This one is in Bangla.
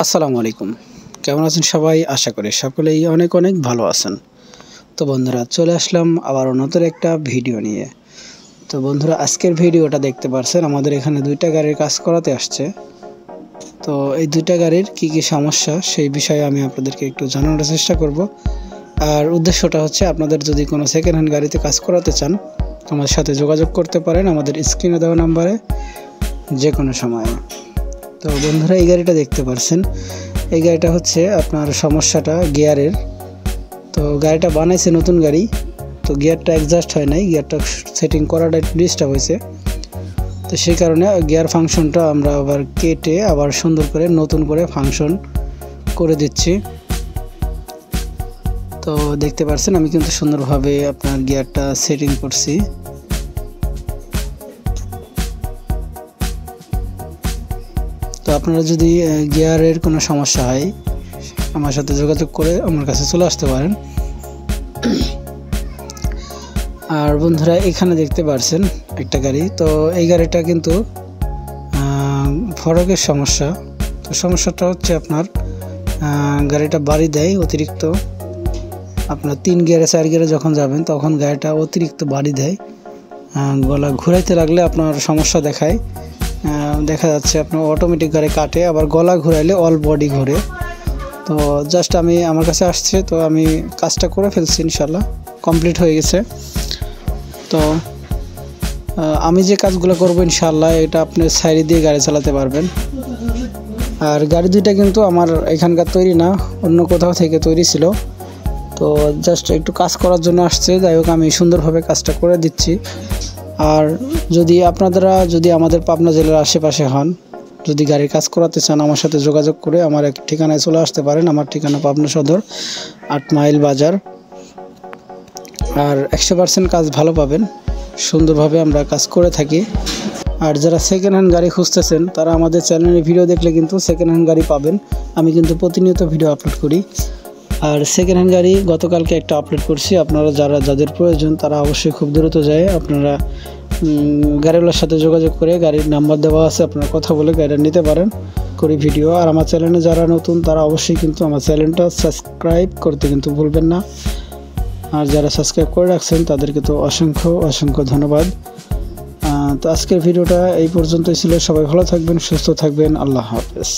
আসসালামু আলাইকুম। কেমন আছেন সবাই? আশা করি সকলেই অনেক অনেক ভালো আছেন। তো বন্ধুরা চলে আসলাম আবার নতুন একটা ভিডিও নিয়ে। তো বন্ধুরা আজকের ভিডিওটা দেখতে পারছেন আমাদের এখানে 2টা গাড়ির কাজ করাতে আসছে। তো এই 2টা গাড়ির কি কি সমস্যা সেই বিষয়ে আমি আপনাদেরকে একটু জানানোর চেষ্টা করব। আর উদ্দেশ্যটা হচ্ছে আপনাদের যদি কোনো সেকেন্ড হ্যান্ড গাড়িতে কাজ করাতে চান আমার সাথে যোগাযোগ করতে পারেন আমাদের স্ক্রিনে দেওয়া নম্বরে যে কোনো সময়। তো বন্ধুরা এই গাড়িটা দেখতে পারছেন, এই গাড়িটা হচ্ছে আপনার সমস্যাটা গিয়ারের। তো গাড়িটা বানাইছে নতুন গাড়ি, তো গিয়ারটা অ্যাডজাস্ট হয় নাই, গিয়ারটা সেটিং করাটা একটু ডিস্টার্ব হয়েছে। তো সেই কারণে গিয়ার ফাংশনটা আমরা আবার কেটে আবার সুন্দর করে নতুন করে ফাংশন করে দিচ্ছি। তো দেখতে পাচ্ছেন আমি কিন্তু সুন্দরভাবে আপনার গিয়ারটা সেটিং করছি। তো আপনারা যদি গিয়ারের কোনো সমস্যা হয় আমার সাথে যোগাযোগ করে আমার কাছে চলে আসতে পারেন। আর বন্ধুরা এখানে দেখতে পাচ্ছেন একটা গাড়ি, তো এই গাড়িটা কিন্তু ফরকের সমস্যা। তো সমস্যাটা হচ্ছে আপনার গাড়িটা বাড়ি দেয় অতিরিক্ত, আপনার 3 গিয়ারে 4 গিয়ারে যখন যাবেন তখন গাড়িটা অতিরিক্ত বাড়ি দেয়, গলা ঘুরাইতে লাগলে আপনার সমস্যা দেখায়। দেখা যাচ্ছে আপনার অটোমেটিক গাড়ি কাটে, আবার গলা ঘুরাইলে অল বডি ঘুরে। তো জাস্ট আমার কাছে আসছে, তো আমি কাজটা করে ফেলছি, ইনশাল্লাহ কমপ্লিট হয়ে গেছে। তো আমি যে কাজগুলো করবো ইনশাল্লাহ এটা আপনি সাইড দিয়ে গাড়ি চালাতে পারবেন। আর গাড়ি দুইটা কিন্তু আমার এখানকার তৈরি না, অন্য কোথাও থেকে তৈরি ছিল। তো জাস্ট একটু কাজ করার জন্য আসছে, যাই হোক আমি সুন্দরভাবে কাজটা করে দিচ্ছি। আর যদি আপনারা আমাদের পাবনা জেলার আশেপাশে হন, যদি গাড়ির কাজ করাতে চান আমার সাথে যোগাযোগ করে আমার এক ঠিকানায় চলে আসতে পারেন। আমার ঠিকানা পাবনা সদর 8 মাইল বাজার। আর 100% কাজ ভালো পাবেন, সুন্দরভাবে আমরা কাজ করে থাকি। আর যারা সেকেন্ড হ্যান্ড গাড়ি খুঁজতেছেন তারা আমাদের চ্যানেলে ভিডিও দেখলে কিন্তু সেকেন্ড হ্যান্ড গাড়ি পাবেন। আমি কিন্তু প্রতিনিয়ত ভিডিও আপলোড করি। আর সেকেন্ড হ্যান্ড গাড়ি গতকালকে একটা আপলোড করছি, আপনারা যাদের প্রয়োজন তারা অবশ্যই খুব দ্রুত যায়, আপনারা গাড়িওয়ালার সাথে যোগাযোগ করে গাড়ির নাম্বার দেওয়া আছে, আপনারা কথা বলে গাড়িটা নিতে পারেন করি ভিডিও। আর আমার চ্যানেলে যারা নতুন তারা অবশ্যই কিন্তু আমার চ্যানেলটা সাবস্ক্রাইব করতে কিন্তু ভুলবেন না। আর যারা সাবস্ক্রাইব করে রাখছেন তাদেরকে তো অসংখ্য ধন্যবাদ। তো আজকের ভিডিওটা এই পর্যন্তই ছিল। সবাই ভালো থাকবেন, সুস্থ থাকবেন। আল্লাহ হাফেজ।